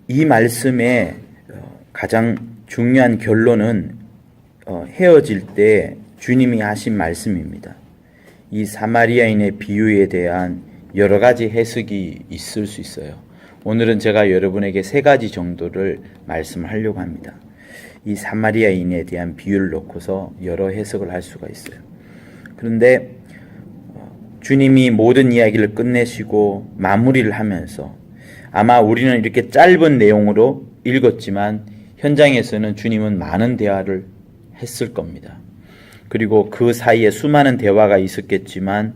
이 말씀의 가장 중요한 결론은 헤어질 때 주님이 하신 말씀입니다. 이 사마리아인의 비유에 대한 여러 가지 해석이 있을 수 있어요. 오늘은 제가 여러분에게 세 가지 정도를 말씀하려고 합니다. 이 사마리아인에 대한 비유를 놓고서 여러 해석을 할 수가 있어요. 그런데 주님이 모든 이야기를 끝내시고 마무리를 하면서 아마 우리는 이렇게 짧은 내용으로 읽었지만 현장에서는 주님은 많은 대화를 했을 겁니다. 그리고 그 사이에 수많은 대화가 있었겠지만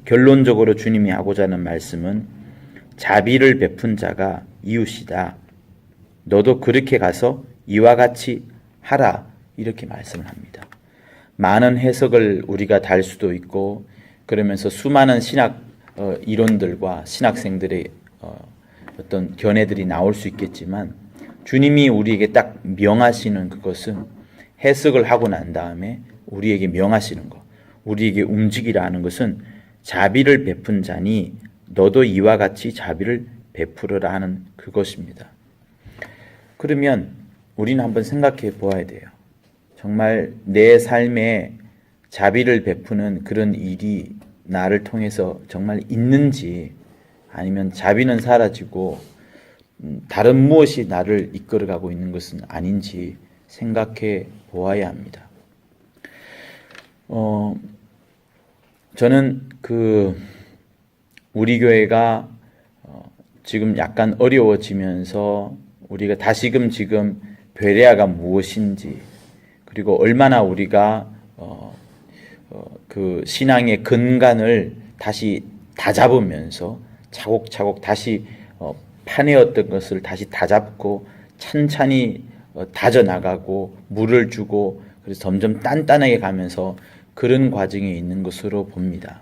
결론적으로 주님이 하고자 하는 말씀은 자비를 베푼 자가 이웃이다. 너도 그렇게 가서 이와 같이 하라. 이렇게 말씀을 합니다. 많은 해석을 우리가 달 수도 있고 그러면서 수많은 신학 이론들과 신학생들의 어떤 견해들이 나올 수 있겠지만 주님이 우리에게 딱 명하시는 그것은 해석을 하고 난 다음에 우리에게 명하시는 것, 우리에게 움직이라는 것은 자비를 베푼 자니 너도 이와 같이 자비를 베풀어라 하는 그것입니다. 그러면 우리는 한번 생각해 보아야 돼요. 정말 내 삶에 자비를 베푸는 그런 일이 나를 통해서 정말 있는지 아니면 자비는 사라지고 다른 무엇이 나를 이끌어가고 있는 것은 아닌지 생각해 보아야 합니다. 저는 우리 교회가 지금 약간 어려워지면서 우리가 다시금 지금 베레아가 무엇인지 그리고 얼마나 우리가 그 신앙의 근간을 다시 다잡으면서 차곡차곡 다시 파내었던 것을 다시 다잡고 찬찬히 다져나가고 물을 주고 그래서 점점 단단하게 가면서 그런 과정에 있는 것으로 봅니다.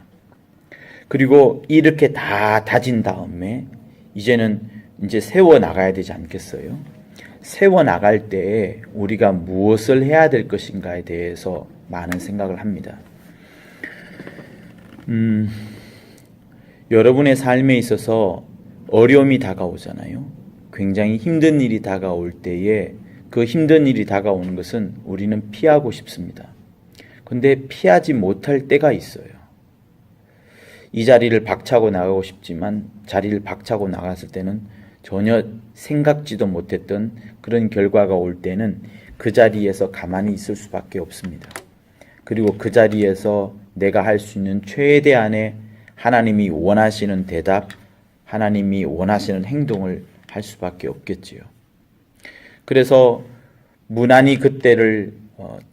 그리고 이렇게 다 다진 다음에 이제는 이제 세워나가야 되지 않겠어요? 세워나갈 때에 우리가 무엇을 해야 될 것인가에 대해서 많은 생각을 합니다. 여러분의 삶에 있어서 어려움이 다가오잖아요. 굉장히 힘든 일이 다가올 때에 그 힘든 일이 다가오는 것은 우리는 피하고 싶습니다. 근데 피하지 못할 때가 있어요. 이 자리를 박차고 나가고 싶지만 자리를 박차고 나갔을 때는 전혀 생각지도 못했던 그런 결과가 올 때는 그 자리에서 가만히 있을 수밖에 없습니다. 그리고 그 자리에서 내가 할 수 있는 최대한의 하나님이 원하시는 대답, 하나님이 원하시는 행동을 할 수밖에 없겠지요. 그래서 무난히 그때를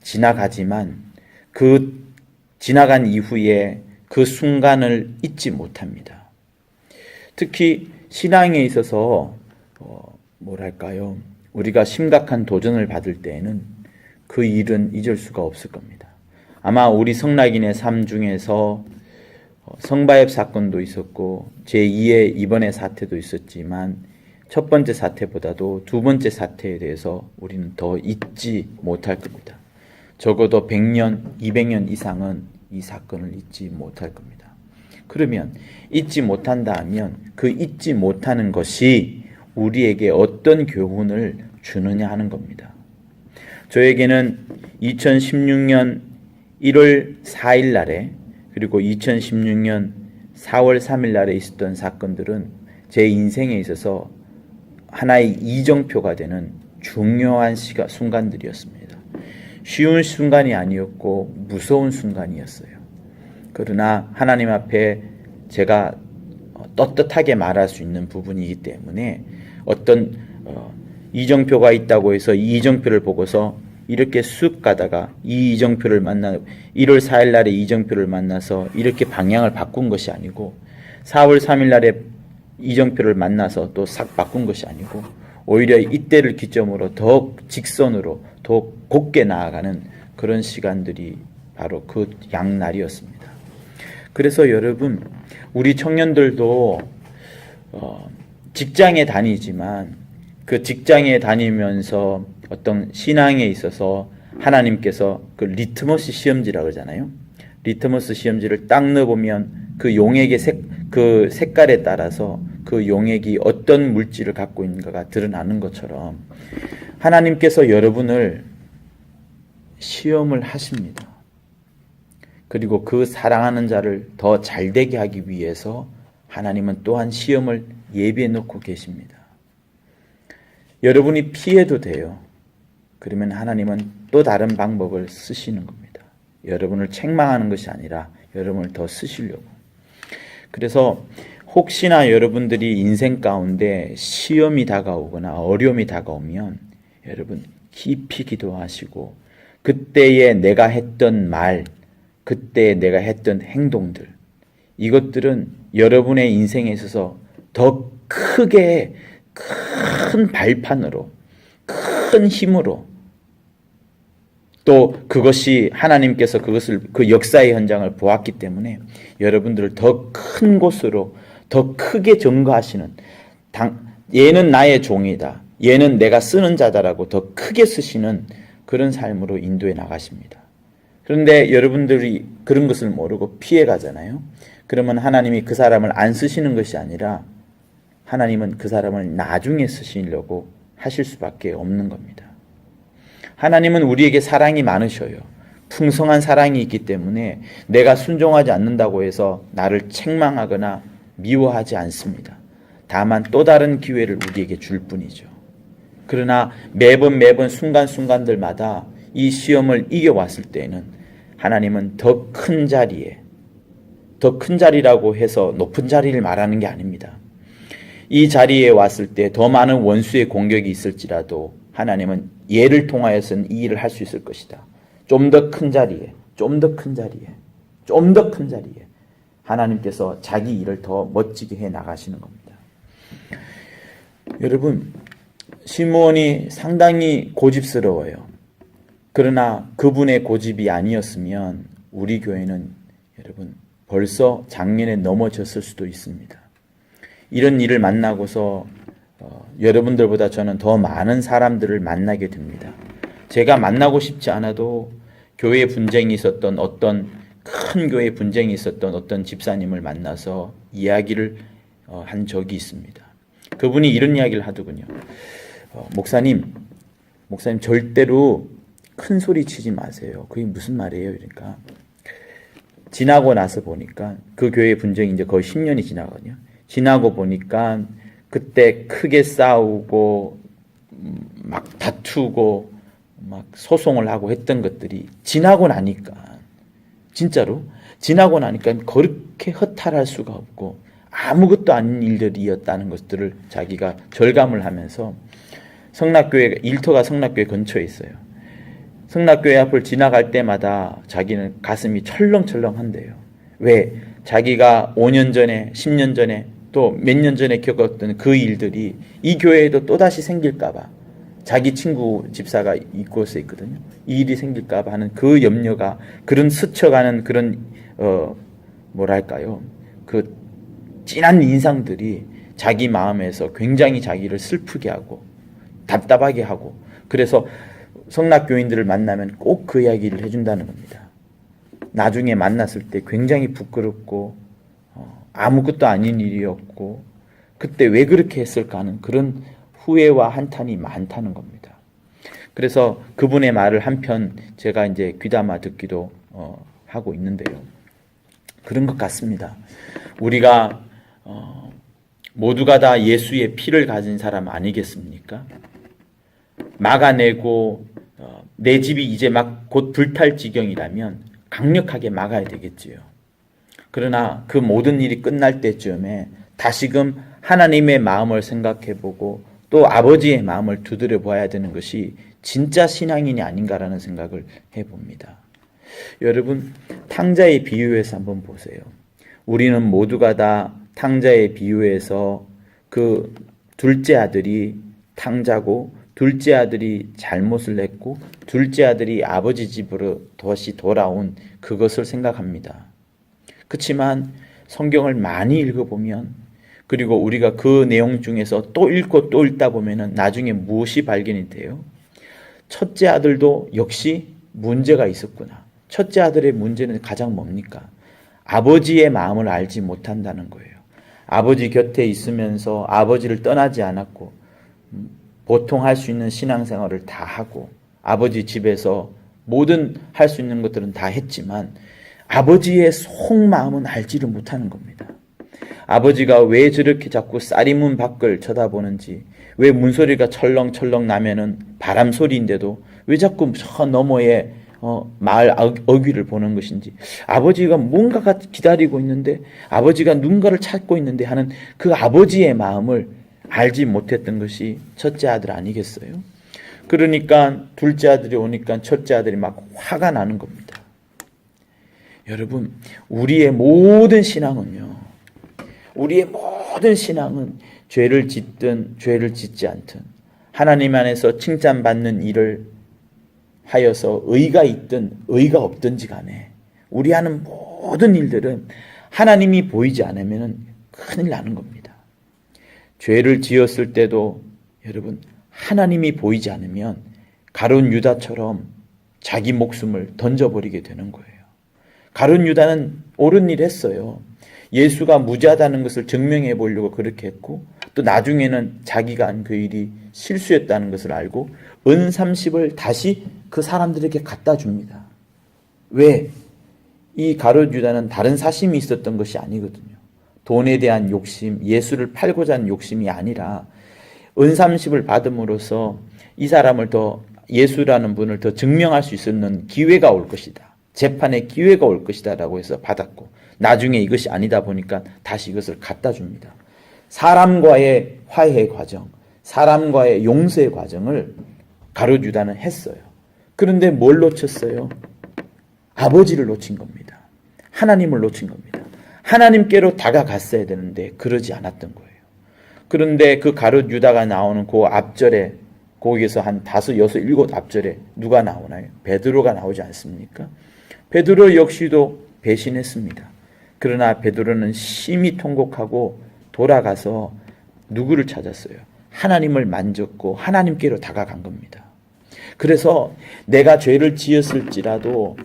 지나가지만 그 지나간 이후에 그 순간을 잊지 못합니다. 특히 신앙에 있어서 뭐랄까요? 우리가 심각한 도전을 받을 때에는 그 일은 잊을 수가 없을 겁니다. 아마 우리 성락인의 삶 중에서 성바엽 사건도 있었고 제2의 이번의 사태도 있었지만 첫 번째 사태보다도 두 번째 사태에 대해서 우리는 더 잊지 못할 겁니다. 적어도 100년, 200년 이상은 이 사건을 잊지 못할 겁니다. 그러면 잊지 못한다 하면 그 잊지 못하는 것이 우리에게 어떤 교훈을 주느냐 하는 겁니다. 저에게는 2016년 1월 4일 날에 그리고 2016년 4월 3일 날에 있었던 사건들은 제 인생에 있어서 하나의 이정표가 되는 중요한 순간들이었습니다. 쉬운 순간이 아니었고 무서운 순간이었어요. 그러나 하나님 앞에 제가 떳떳하게 말할 수 있는 부분이기 때문에 어떤 이정표가 있다고 해서 이 이정표를 보고서 이렇게 쑥 가다가 이 이정표를 1월 4일 날에 이정표를 만나서 이렇게 방향을 바꾼 것이 아니고 4월 3일 날에 이정표를 만나서 또 싹 바꾼 것이 아니고 오히려 이때를 기점으로 더 직선으로 더 곧게 나아가는 그런 시간들이 바로 그 양날이었습니다. 그래서 여러분, 우리 청년들도 직장에 다니지만 그 직장에 다니면서 어떤 신앙에 있어서 하나님께서 그 리트머스 시험지라고 그러잖아요. 리트머스 시험지를 딱 넣어보면 그 용액의 그 색깔에 따라서 그 용액이 어떤 물질을 갖고 있는가가 드러나는 것처럼 하나님께서 여러분을 시험을 하십니다. 그리고 그 사랑하는 자를 더 잘되게 하기 위해서 하나님은 또한 시험을 예비해 놓고 계십니다. 여러분이 피해도 돼요. 그러면 하나님은 또 다른 방법을 쓰시는 겁니다. 여러분을 책망하는 것이 아니라 여러분을 더 쓰시려고. 그래서 혹시나 여러분들이 인생 가운데 시험이 다가오거나 어려움이 다가오면 여러분 깊이 기도하시고 그때에 내가 했던 말, 그때 내가 했던 행동들, 이것들은 여러분의 인생에 있어서 더 크게 큰 발판으로, 큰 힘으로, 또 그것이 하나님께서 그것을 그 역사의 현장을 보았기 때문에 여러분들을 더 큰 곳으로 더 크게 증거하시는, 얘는 나의 종이다, 얘는 내가 쓰는 자다라고 더 크게 쓰시는 그런 삶으로 인도해 나가십니다. 그런데 여러분들이 그런 것을 모르고 피해 가잖아요. 그러면 하나님이 그 사람을 안 쓰시는 것이 아니라 하나님은 그 사람을 나중에 쓰시려고 하실 수밖에 없는 겁니다. 하나님은 우리에게 사랑이 많으셔요. 풍성한 사랑이 있기 때문에 내가 순종하지 않는다고 해서 나를 책망하거나 미워하지 않습니다. 다만 또 다른 기회를 우리에게 줄 뿐이죠. 그러나 매번 순간순간들마다 이 시험을 이겨왔을 때에는 하나님은 더 큰 자리에, 더 큰 자리라고 해서 높은 자리를 말하는 게 아닙니다. 이 자리에 왔을 때 더 많은 원수의 공격이 있을지라도 하나님은 얘를 통하여서는 이 일을 할 수 있을 것이다. 좀 더 큰 자리에, 좀 더 큰 자리에, 좀 더 큰 자리에 하나님께서 자기 일을 더 멋지게 해 나가시는 겁니다. 여러분, 시므온이 상당히 고집스러워요. 그러나 그분의 고집이 아니었으면 우리 교회는 여러분 벌써 작년에 넘어졌을 수도 있습니다. 이런 일을 만나고서 여러분들보다 저는 더 많은 사람들을 만나게 됩니다. 제가 만나고 싶지 않아도 교회 분쟁이 있었던 큰 교회 분쟁이 있었던 어떤 집사님을 만나서 이야기를 한 적이 있습니다. 그분이 이런 이야기를 하더군요. 목사님 절대로 큰 소리 치지 마세요. 그게 무슨 말이에요? 그러니까 지나고 나서 보니까 그 교회 분쟁이 이제 거의 10년이 지나거든요. 지나고 보니까 그때 크게 싸우고 막 다투고 막 소송을 하고 했던 것들이 지나고 나니까, 진짜로 지나고 나니까 그렇게 허탈할 수가 없고 아무것도 아닌 일들이었다는 것들을 자기가 절감을 하면서 성락교회가, 일터가 성락교회 근처에 있어요. 성락교회 앞을 지나갈 때마다 자기는 가슴이 철렁철렁한대요. 왜? 자기가 5년 전에, 10년 전에, 또 몇 년 전에 겪었던 그 일들이 이 교회에도 또다시 생길까봐, 자기 친구 집사가 이곳에 있거든요. 이 일이 생길까봐 하는 그 염려가, 그런 스쳐가는 그런 뭐랄까요, 그 진한 인상들이 자기 마음에서 굉장히 자기를 슬프게 하고 답답하게 하고, 그래서 성락교인들을 만나면 꼭 그 이야기를 해준다는 겁니다. 나중에 만났을 때 굉장히 부끄럽고 아무것도 아닌 일이었고 그때 왜 그렇게 했을까 하는 그런 후회와 한탄이 많다는 겁니다. 그래서 그분의 말을 한편 제가 이제 귀담아 듣기도 하고 있는데요. 그런 것 같습니다. 우리가 모두가 다 예수의 피를 가진 사람 아니겠습니까? 막아내고 내 집이 이제 막 곧 불탈 지경이라면 강력하게 막아야 되겠지요. 그러나 그 모든 일이 끝날 때쯤에 다시금 하나님의 마음을 생각해보고 또 아버지의 마음을 두드려 보아야 되는 것이 진짜 신앙인이 아닌가라는 생각을 해봅니다. 여러분, 탕자의 비유에서 한번 보세요. 우리는 모두가 다 탕자의 비유에서 그 둘째 아들이 탕자고 둘째 아들이 잘못을 했고 둘째 아들이 아버지 집으로 다시 돌아온 그것을 생각합니다. 그렇지만 성경을 많이 읽어보면, 그리고 우리가 그 내용 중에서 또 읽고 또 읽다 보면 나중에 무엇이 발견이 돼요? 첫째 아들도 역시 문제가 있었구나. 첫째 아들의 문제는 가장 뭡니까? 아버지의 마음을 알지 못한다는 거예요. 아버지 곁에 있으면서 아버지를 떠나지 않았고 보통 할 수 있는 신앙생활을 다 하고 아버지 집에서 모든 할 수 있는 것들은 다 했지만 아버지의 속마음은 알지를 못하는 겁니다. 아버지가 왜 저렇게 자꾸 쌀이문 밖을 쳐다보는지, 왜 문소리가 철렁철렁 나면은 바람 소리인데도 왜 자꾸 저 너머에 마을 어귀를 보는 것인지, 아버지가 뭔가가 기다리고 있는데, 아버지가 누군가를 찾고 있는데 하는 그 아버지의 마음을 알지 못했던 것이 첫째 아들 아니겠어요? 그러니까 둘째 아들이 오니까 첫째 아들이 막 화가 나는 겁니다. 여러분, 우리의 모든 신앙은요, 우리의 모든 신앙은 죄를 짓든 죄를 짓지 않든 하나님 안에서 칭찬받는 일을 하여서 의가 있든 의가 없든지 간에 우리 하는 모든 일들은 하나님이 보이지 않으면 큰일 나는 겁니다. 죄를 지었을 때도 여러분, 하나님이 보이지 않으면 가룟 유다처럼 자기 목숨을 던져버리게 되는 거예요. 가룟 유다는 옳은 일 했어요. 예수가 무죄하다는 것을 증명해 보려고 그렇게 했고, 또 나중에는 자기가 한 그 일이 실수였다는 것을 알고 은 30을 다시 그 사람들에게 갖다 줍니다. 왜? 이 가룟 유다는 다른 사심이 있었던 것이 아니거든요. 돈에 대한 욕심, 예수를 팔고자 하는 욕심이 아니라 은 30을 받음으로써 이 사람을 더, 예수라는 분을 더 증명할 수 있는 기회가 올 것이다. 재판의 기회가 올 것이다 라고 해서 받았고, 나중에 이것이 아니다 보니까 다시 이것을 갖다 줍니다. 사람과의 화해의 과정, 사람과의 용서의 과정을 가룟 유다는 했어요. 그런데 뭘 놓쳤어요? 아버지를 놓친 겁니다. 하나님을 놓친 겁니다. 하나님께로 다가갔어야 되는데 그러지 않았던 거예요. 그런데 그 가룟 유다가 나오는 그 앞절에, 거기에서 한 5, 6, 7 앞절에 누가 나오나요? 베드로가 나오지 않습니까? 베드로 역시도 배신했습니다. 그러나 베드로는 심히 통곡하고 돌아가서 누구를 찾았어요? 하나님을 만졌고 하나님께로 다가간 겁니다. 그래서 내가 죄를 지었을지라도,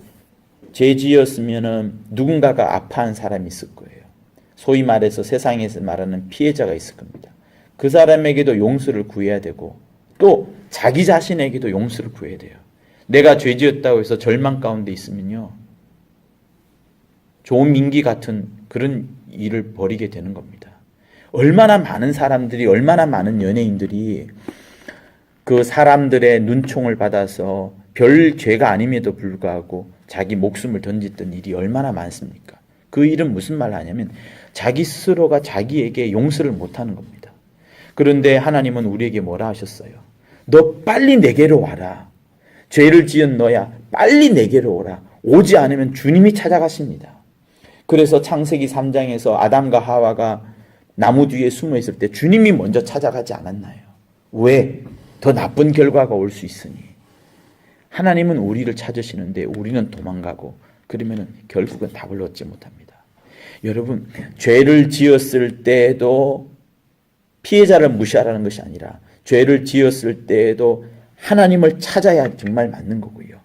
죄 지었으면은 누군가가 아파한 사람이 있을 거예요. 소위 말해서 세상에서 말하는 피해자가 있을 겁니다. 그 사람에게도 용서를 구해야 되고, 또 자기 자신에게도 용서를 구해야 돼요. 내가 죄 지었다고 해서 절망 가운데 있으면요, 조민기 같은 그런 일을 벌이게 되는 겁니다. 얼마나 많은 사람들이, 얼마나 많은 연예인들이 그 사람들의 눈총을 받아서 별 죄가 아님에도 불구하고 자기 목숨을 던졌던 일이 얼마나 많습니까? 그 일은 무슨 말을 하냐면 자기 스스로가 자기에게 용서를 못하는 겁니다. 그런데 하나님은 우리에게 뭐라 하셨어요? 너 빨리 내게로 와라. 죄를 지은 너야, 빨리 내게로 오라. 오지 않으면 주님이 찾아가십니다. 그래서 창세기 3장에서 아담과 하와가 나무 뒤에 숨어 있을 때 주님이 먼저 찾아가지 않았나요? 왜? 더 나쁜 결과가 올 수 있으니. 하나님은 우리를 찾으시는데 우리는 도망가고, 그러면 결국은 답을 얻지 못합니다. 여러분, 죄를 지었을 때에도 피해자를 무시하라는 것이 아니라 죄를 지었을 때에도 하나님을 찾아야 정말 맞는 거고요.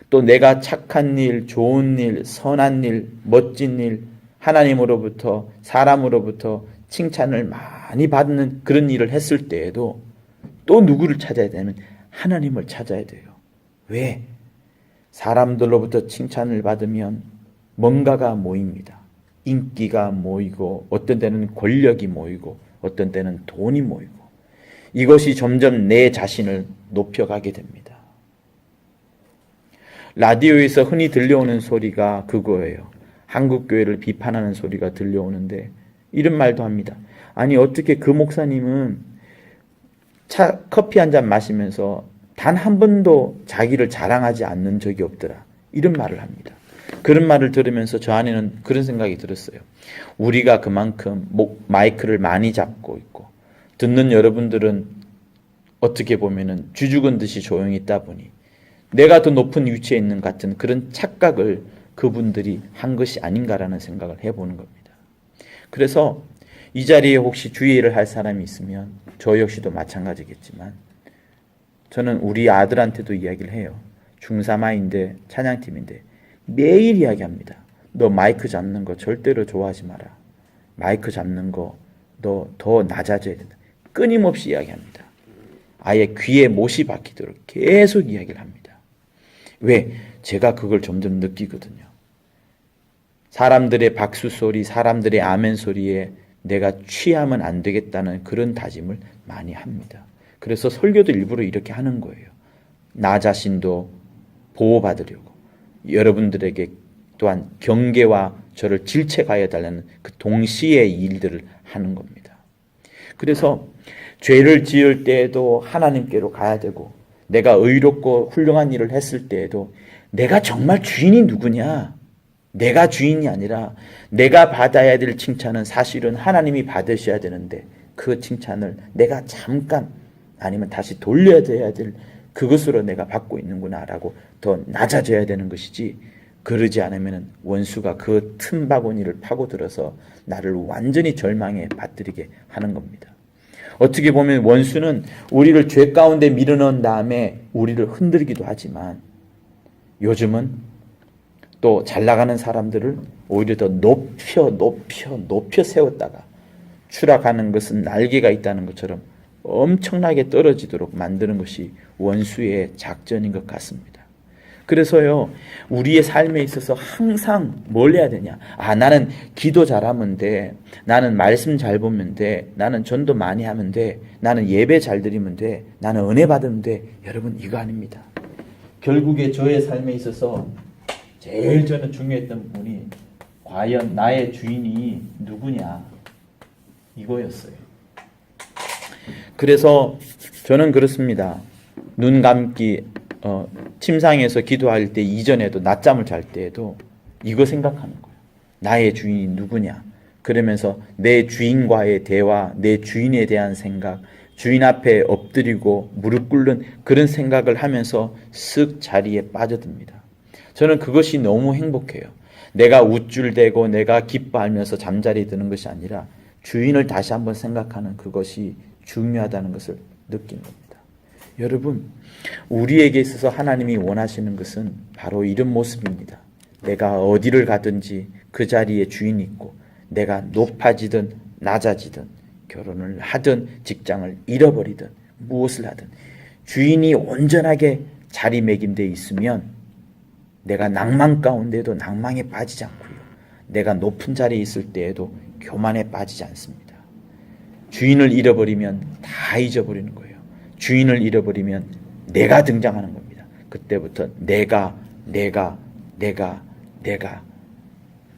또 내가 착한 일, 좋은 일, 선한 일, 멋진 일, 하나님으로부터, 사람으로부터 칭찬을 많이 받는 그런 일을 했을 때에도 또 누구를 찾아야 되냐면 하나님을 찾아야 돼요. 왜? 사람들로부터 칭찬을 받으면 뭔가가 모입니다. 인기가 모이고, 어떤 때는 권력이 모이고, 어떤 때는 돈이 모이고, 이것이 점점 내 자신을 높여가게 됩니다. 라디오에서 흔히 들려오는 소리가 그거예요. 한국교회를 비판하는 소리가 들려오는데 이런 말도 합니다. 아니, 어떻게 그 목사님은 커피 한 잔 마시면서 단 한 번도 자기를 자랑하지 않는 적이 없더라. 이런 말을 합니다. 그런 말을 들으면서 저 안에는 그런 생각이 들었어요. 우리가 그만큼 마이크를 많이 잡고 있고, 듣는 여러분들은 어떻게 보면은 쥐죽은 듯이 조용히 있다 보니 내가 더 높은 위치에 있는 같은 그런 착각을 그분들이 한 것이 아닌가라는 생각을 해보는 겁니다. 그래서 이 자리에 혹시 주의를 할 사람이 있으면 저 역시도 마찬가지겠지만, 저는 우리 아들한테도 이야기를 해요. 중3아인데 찬양팀인데 매일 이야기합니다. 너 마이크 잡는 거 절대로 좋아하지 마라. 마이크 잡는 거 너 더 낮아져야 된다. 끊임없이 이야기합니다. 아예 귀에 못이 박히도록 계속 이야기를 합니다. 왜? 제가 그걸 점점 느끼거든요. 사람들의 박수 소리, 사람들의 아멘 소리에 내가 취하면 안 되겠다는 그런 다짐을 많이 합니다. 그래서 설교도 일부러 이렇게 하는 거예요. 나 자신도 보호받으려고, 여러분들에게 또한 경계와 저를 질책하여 달라는 그 동시에 일들을 하는 겁니다. 그래서 죄를 지을 때에도 하나님께로 가야 되고, 내가 의롭고 훌륭한 일을 했을 때에도 내가 정말 주인이 누구냐? 내가 주인이 아니라 내가 받아야 될 칭찬은 사실은 하나님이 받으셔야 되는데, 그 칭찬을 내가 잠깐 아니면 다시 돌려야 될 그것으로 내가 받고 있는구나라고 더 낮아져야 되는 것이지, 그러지 않으면 원수가 그 틈바구니를 파고들어서 나를 완전히 절망에 빠뜨리게 하는 겁니다. 어떻게 보면 원수는 우리를 죄 가운데 밀어넣은 다음에 우리를 흔들기도 하지만, 요즘은 또 잘 나가는 사람들을 오히려 더 높여 세웠다가 추락하는 것은 날개가 있다는 것처럼 엄청나게 떨어지도록 만드는 것이 원수의 작전인 것 같습니다. 그래서요, 우리의 삶에 있어서 항상 뭘 해야 되냐? 나는 기도 잘하면 돼. 나는 말씀 잘 보면 돼. 나는 전도 많이 하면 돼. 나는 예배 잘 드리면 돼. 나는 은혜 받으면 돼. 여러분, 이거 아닙니다. 결국에 저의 삶에 있어서 제일 저는 중요했던 부분이 과연 나의 주인이 누구냐, 이거였어요. 그래서 저는 그렇습니다. 눈 감기, 침상에서 기도할 때 이전에도, 낮잠을 잘 때에도 이거 생각하는 거예요. 나의 주인이 누구냐. 그러면서 내 주인과의 대화, 내 주인에 대한 생각, 주인 앞에 엎드리고 무릎 꿇는 그런 생각을 하면서 쓱 자리에 빠져듭니다. 저는 그것이 너무 행복해요. 내가 우쭐대고 내가 기뻐하면서 잠자리에 드는 것이 아니라 주인을 다시 한번 생각하는 그것이 중요하다는 것을 느낀 겁니다. 여러분, 우리에게 있어서 하나님이 원하시는 것은 바로 이런 모습입니다. 내가 어디를 가든지 그 자리에 주인이 있고, 내가 높아지든 낮아지든, 결혼을 하든 직장을 잃어버리든 무엇을 하든 주인이 온전하게 자리매김되어 있으면 내가 낭만 가운데도 낭망에 빠지지 않고요, 내가 높은 자리에 있을 때에도 교만에 빠지지 않습니다. 주인을 잃어버리면 다 잊어버리는 거예요. 주인을 잃어버리면 내가 등장하는 겁니다. 그때부터 내가.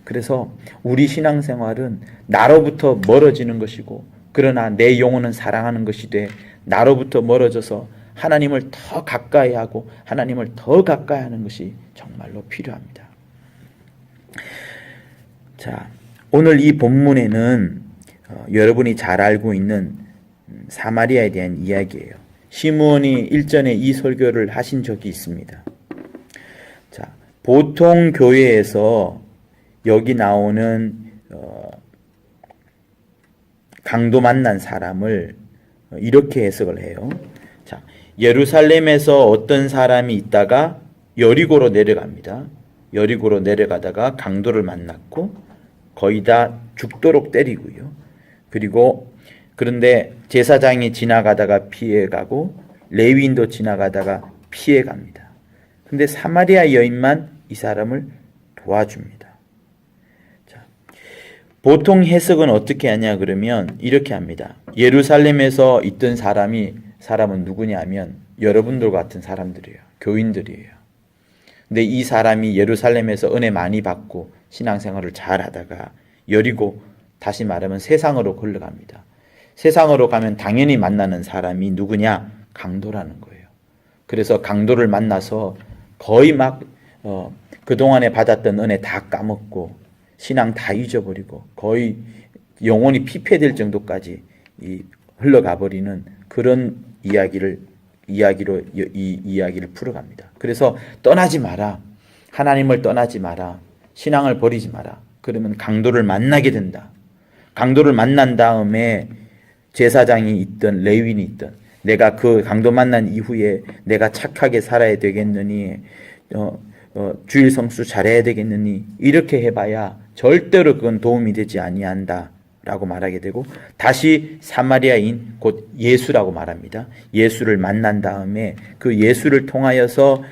그래서 우리 신앙생활은 나로부터 멀어지는 것이고, 그러나 내 영혼은 사랑하는 것이 돼 나로부터 멀어져서 하나님을 더 가까이 하고 하나님을 더 가까이 하는 것이 정말로 필요합니다. 자, 오늘 이 본문에는 여러분이 잘 알고 있는 사마리아에 대한 이야기예요. 시므온이 일전에 이 설교를 하신 적이 있습니다. 자, 보통 교회에서 여기 나오는 강도 만난 사람을 이렇게 해석을 해요. 자, 예루살렘에서 어떤 사람이 있다가 여리고로 내려갑니다. 여리고로 내려가다가 강도를 만났고 거의 다 죽도록 때리고요. 그런데 제사장이 지나가다가 피해가고 레위인도 지나가다가 피해갑니다. 그런데 사마리아 여인만 이 사람을 도와줍니다. 자, 보통 해석은 어떻게 하냐 그러면 이렇게 합니다. 예루살렘에서 있던 사람은 누구냐면 여러분들 같은 사람들이에요. 교인들이에요. 근데 이 사람이 예루살렘에서 은혜 많이 받고 신앙생활을 잘 하다가 여리고, 다시 말하면 세상으로 걸러갑니다. 세상으로 가면 당연히 만나는 사람이 누구냐? 강도라는 거예요. 그래서 강도를 만나서 거의 막 그동안에 받았던 은혜 다 까먹고 신앙 다 잊어버리고 거의 영혼이 피폐될 정도까지 흘러가 버리는 그런 이야기로 이 이야기를 풀어갑니다. 그래서 떠나지 마라. 하나님을 떠나지 마라. 신앙을 버리지 마라. 그러면 강도를 만나게 된다. 강도를 만난 다음에 제사장이 있든 레위인이 있든 내가 그 강도 만난 이후에 내가 착하게 살아야 되겠느니 주일 성수 잘해야 되겠느니 이렇게 해봐야 절대로 그건 도움이 되지 아니한다 라고 말하게 되고, 다시 사마리아인 곧 예수라고 말합니다. 예수를 만난 다음에 그 예수를 통하여서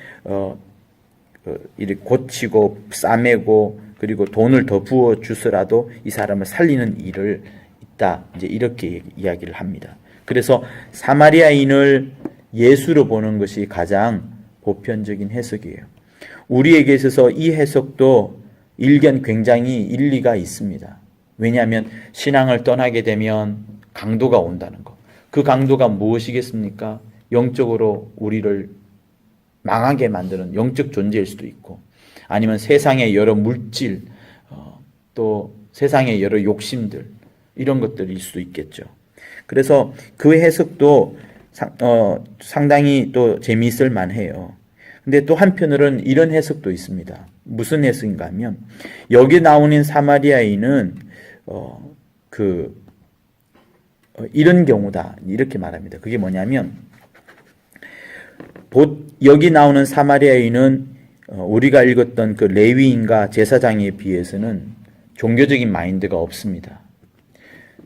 이렇게 고치고 싸매고 그리고 돈을 더 부어 주서라도 이 사람을 살리는 일을 있다, 이제 이렇게 이야기를 합니다. 그래서 사마리아인을 예수로 보는 것이 가장 보편적인 해석이에요. 우리에게 있어서 이 해석도 일견 굉장히 일리가 있습니다. 왜냐하면 신앙을 떠나게 되면 강도가 온다는 것. 그 강도가 무엇이겠습니까? 영적으로 우리를 망하게 만드는 영적 존재일 수도 있고, 아니면 세상의 여러 물질, 또 세상의 여러 욕심들, 이런 것들일 수도 있겠죠. 그래서 그 해석도 상당히 또 재미있을 만해요. 근데 또 한편으로는 이런 해석도 있습니다. 무슨 해석인가 하면, 여기 나오는 사마리아인은 이런 경우다, 이렇게 말합니다. 그게 뭐냐면, 여기 나오는 사마리아인은 우리가 읽었던 그 레위인과 제사장에 비해서는 종교적인 마인드가 없습니다.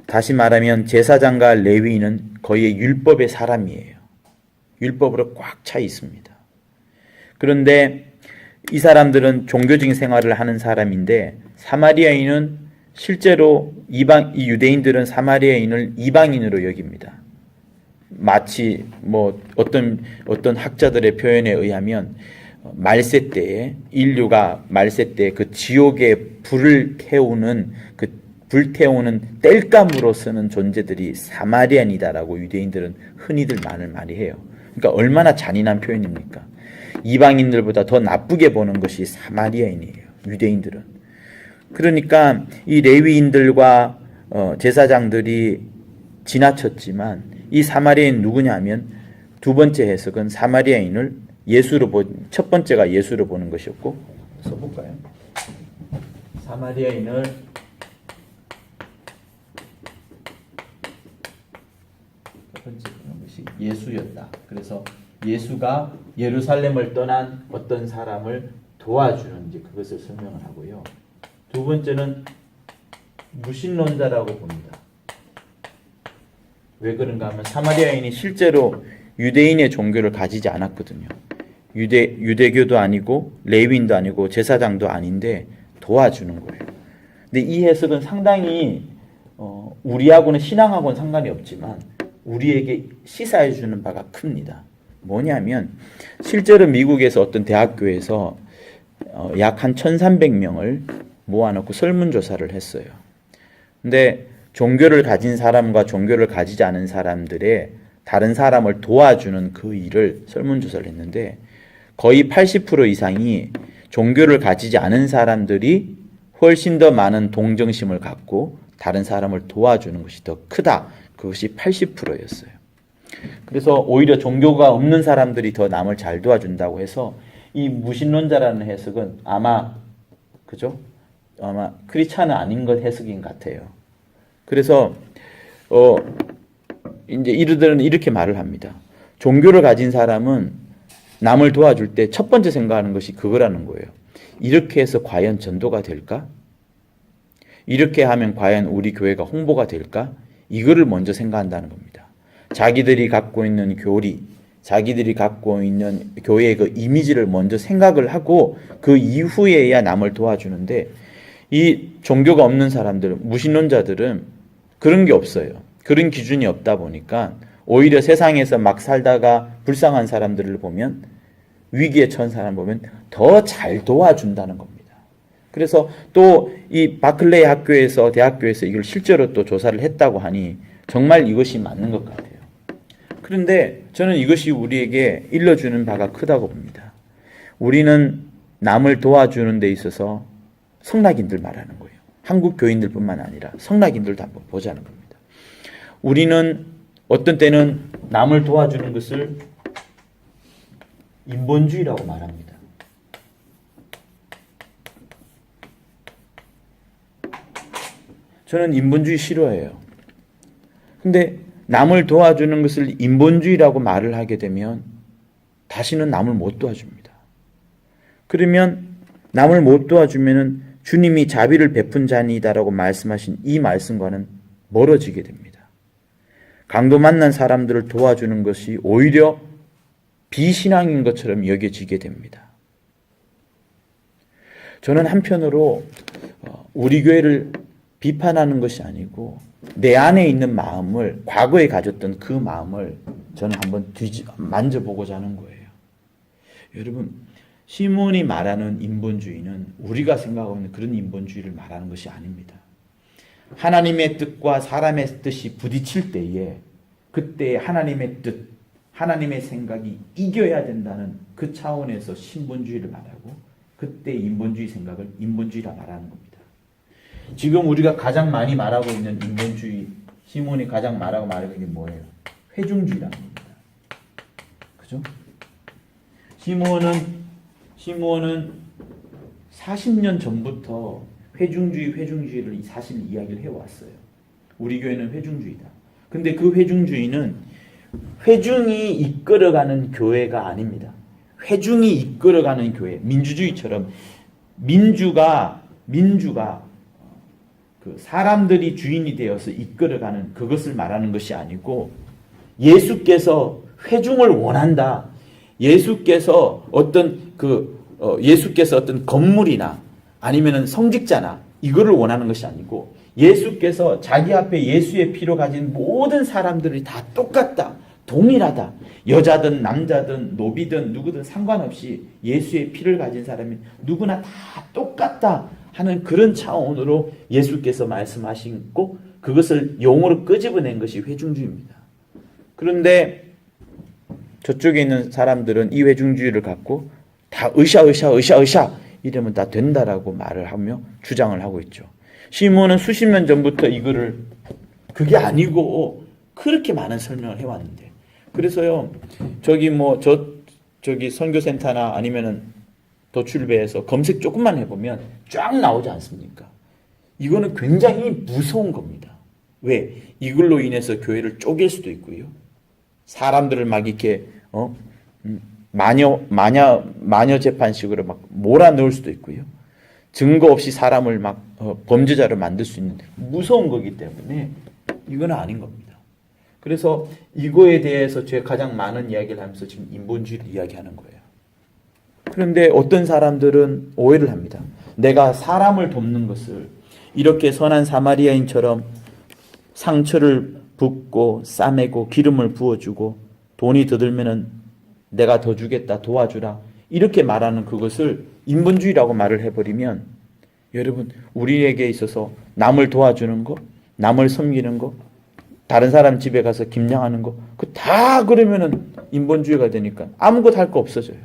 다시 말하면 제사장과 레위인은 거의 율법의 사람이에요. 율법으로 꽉 차 있습니다. 그런데 이 사람들은 종교적인 생활을 하는 사람인데, 사마리아인은 실제로 이 유대인들은 사마리아인을 이방인으로 여깁니다. 마치 어떤 학자들의 표현에 의하면 말세 때에, 인류가 말세 때 그 지옥의 불을 태우는 땔감으로 쓰는 존재들이 사마리안이다라고 유대인들은 흔히들 많이 해요. 그러니까 얼마나 잔인한 표현입니까? 이방인들보다 더 나쁘게 보는 것이 사마리아인이에요, 유대인들은. 그러니까 이 레위인들과 제사장들이 지나쳤지만, 이 사마리아인 누구냐면, 두 번째 해석은 사마리아인을 첫 번째가 예수로 보는 것이었고, 써볼까요? 사마리아인을 첫 번째 보는 것이 예수였다. 그래서 예수가 예루살렘을 떠난 어떤 사람을 도와주는, 이제 그것을 설명을 하고요. 두 번째는 무신론자라고 봅니다. 왜 그런가 하면, 사마리아인이 실제로 유대인의 종교를 가지지 않았거든요. 유대교도 아니고 레위인도 아니고 제사장도 아닌데 도와주는 거예요. 근데 이 해석은 상당히 우리하고는 신앙하고는 상관이 없지만 우리에게 시사해 주는 바가 큽니다. 뭐냐면, 실제로 미국에서 어떤 대학교에서 약 한 1,300명을 모아놓고 설문조사를 했어요. 근데 종교를 가진 사람과 종교를 가지지 않은 사람들의 다른 사람을 도와주는 그 일을 설문조사를 했는데, 거의 80% 이상이 종교를 가지지 않은 사람들이 훨씬 더 많은 동정심을 갖고 다른 사람을 도와주는 것이 더 크다. 그것이 80%였어요. 그래서 오히려 종교가 없는 사람들이 더 남을 잘 도와준다고 해서, 이 무신론자라는 해석은 아마 크리스찬은 아닌 것 해석인 것 같아요. 그래서 이제 이들은 이렇게 말을 합니다. 종교를 가진 사람은 남을 도와줄 때 첫 번째 생각하는 것이 그거라는 거예요. 이렇게 해서 과연 전도가 될까? 이렇게 하면 과연 우리 교회가 홍보가 될까? 이거를 먼저 생각한다는 겁니다. 자기들이 갖고 있는 교리, 자기들이 갖고 있는 교회의 그 이미지를 먼저 생각을 하고 그 이후에야 남을 도와주는데, 이 종교가 없는 사람들, 무신론자들은 그런 게 없어요. 그런 기준이 없다 보니까 오히려 세상에서 막 살다가 불쌍한 사람들을 보면, 위기에 처한 사람 보면 더 잘 도와준다는 겁니다. 그래서 또 이 바클레이 대학교에서 이걸 실제로 또 조사를 했다고 하니 정말 이것이 맞는 것 같아요. 그런데 저는 이것이 우리에게 일러주는 바가 크다고 봅니다. 우리는 남을 도와주는 데 있어서 성락인들 말하는 거예요. 한국 교인들뿐만 아니라 성락인들도 한번 보자는 겁니다. 우리는 어떤 때는 남을 도와주는 것을 인본주의라고 말합니다. 저는 인본주의 싫어해요. 근데 남을 도와주는 것을 인본주의라고 말을 하게 되면 다시는 남을 못 도와줍니다. 그러면 남을 못 도와주면은 주님이 자비를 베푼 자니다라고 말씀하신 이 말씀과는 멀어지게 됩니다. 강도 만난 사람들을 도와주는 것이 오히려 비신앙인 것처럼 여겨지게 됩니다. 저는 한편으로 우리 교회를 비판하는 것이 아니고 내 안에 있는 마음을, 과거에 가졌던 그 마음을 저는 한번 만져보고자 하는 거예요. 여러분, 시몬이 말하는 인본주의는 우리가 생각하고 있는 그런 인본주의를 말하는 것이 아닙니다. 하나님의 뜻과 사람의 뜻이 부딪힐 때에 그때 하나님의 뜻, 하나님의 생각이 이겨야 된다는 그 차원에서 신본주의를 말하고 그때 인본주의 생각을 인본주의라 말하는 겁니다. 지금 우리가 가장 많이 말하고 있는 인본주의, 시몬이 가장 말하고 있는 게 뭐예요? 회중주의라는 겁니다. 그죠? 시몬은 40년 전부터 회중주의를 사실 이야기를 해왔어요. 우리 교회는 회중주의다. 근데 그 회중주의는 회중이 이끌어가는 교회가 아닙니다. 회중이 이끌어가는 교회, 민주주의처럼 민주가 그 사람들이 주인이 되어서 이끌어가는 그것을 말하는 것이 아니고 예수께서 회중을 원한다. 예수께서 어떤 건물이나 아니면은 성직자나 이거를 원하는 것이 아니고 예수께서 자기 앞에 예수의 피로 가진 모든 사람들이 다 똑같다. 동일하다. 여자든 남자든 노비든 누구든 상관없이 예수의 피를 가진 사람이 누구나 다 똑같다 하는 그런 차원으로 예수께서 말씀하시고 그것을 용어로 끄집어낸 것이 회중주의입니다. 그런데 저쪽에 있는 사람들은 이 회중주의를 갖고 다 으쌰 이러면 다 된다라고 말을 하며 주장을 하고 있죠. 시몬은 수십 년 전부터 이거를 그게 아니고 그렇게 많은 설명을 해왔는데 그래서요 저기 선교센터나 아니면은 도출배에서 검색 조금만 해보면 쫙 나오지 않습니까? 이거는 굉장히 무서운 겁니다. 왜? 이걸로 인해서 교회를 쪼갤 수도 있고요. 사람들을 막 이렇게 마녀 재판식으로 막 몰아넣을 수도 있고요. 증거 없이 사람을 막 범죄자로 만들 수 있는 무서운 거기 때문에 이건 아닌 겁니다. 그래서 이거에 대해서 제가 가장 많은 이야기를 하면서 지금 인본주의를 이야기하는 거예요. 그런데 어떤 사람들은 오해를 합니다. 내가 사람을 돕는 것을 이렇게 선한 사마리아인처럼 상처를 붓고 싸매고 기름을 부어주고 돈이 더 들면은 내가 더 주겠다 도와주라 이렇게 말하는 그것을 인본주의라고 말을 해버리면 여러분 우리에게 있어서 남을 도와주는 거, 남을 섬기는 거, 다른 사람 집에 가서 김장하는 거 그 다 그러면은 인본주의가 되니까 아무것도 할 거 없어져요.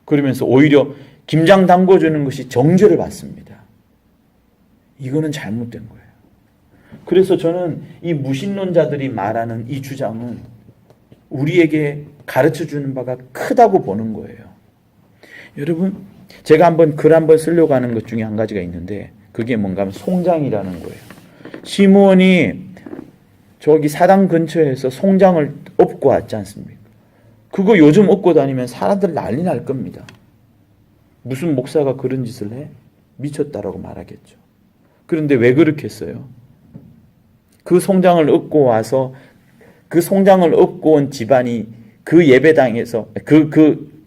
그러면서 오히려 김장 담궈주는 것이 정죄를 받습니다. 이거는 잘못된 거예요. 그래서 저는 이 무신론자들이 말하는 이 주장은 우리에게 가르쳐주는 바가 크다고 보는 거예요. 여러분 제가 글 한번 쓰려고 하는 것 중에 한 가지가 있는데 그게 뭔가 하면 송장이라는 거예요. 시므온이 저기 사당 근처에서 송장을 업고 왔지 않습니까? 그거 요즘 업고 다니면 사람들 난리 날 겁니다. 무슨 목사가 그런 짓을 해? 미쳤다라고 말하겠죠. 그런데 왜 그렇게 했어요? 그 송장을 업고 와서 그 송장을 업고 온 집안이 그 예배당에서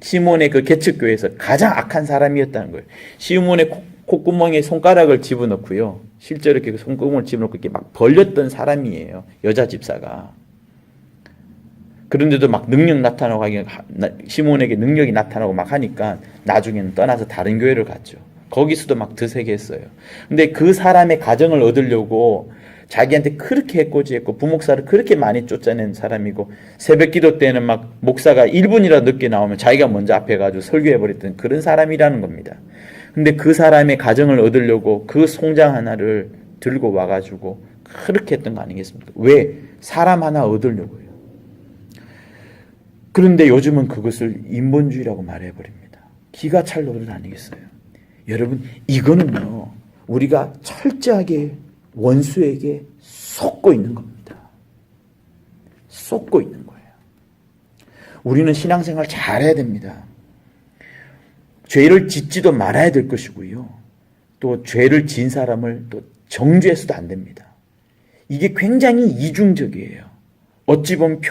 시몬의 그 개척교회에서 가장 악한 사람이었다는 거예요. 시몬의 콧구멍에 손가락을 집어넣고요. 실제로 이렇게 손구멍을 집어넣고 이렇게 막 벌렸던 사람이에요. 여자 집사가. 그런데도 막 능력 나타나고 시몬에게 능력이 나타나고 막 하니까 나중에는 떠나서 다른 교회를 갔죠. 거기서도 막 드세게 했어요. 근데 그 사람의 가정을 얻으려고 자기한테 그렇게 해코지했고 부목사를 그렇게 많이 쫓아낸 사람이고 새벽 기도 때는 막 목사가 1분이라도 늦게 나오면 자기가 먼저 앞에 가지고 설교해버렸던 그런 사람이라는 겁니다. 근데 그 사람의 가정을 얻으려고 그 송장 하나를 들고 와가지고 그렇게 했던 거 아니겠습니까? 왜? 사람 하나 얻으려고요. 그런데 요즘은 그것을 인본주의라고 말해버립니다. 기가 찰 노릇 아니겠어요? 여러분 이거는요 우리가 철저하게 원수에게 속고 있는 겁니다. 속고 있는 거예요. 우리는 신앙생활 잘해야 됩니다. 죄를 짓지도 말아야 될 것이고요. 또 죄를 지은 사람을 또 정죄해서도 안 됩니다. 이게 굉장히 이중적이에요. 어찌 보면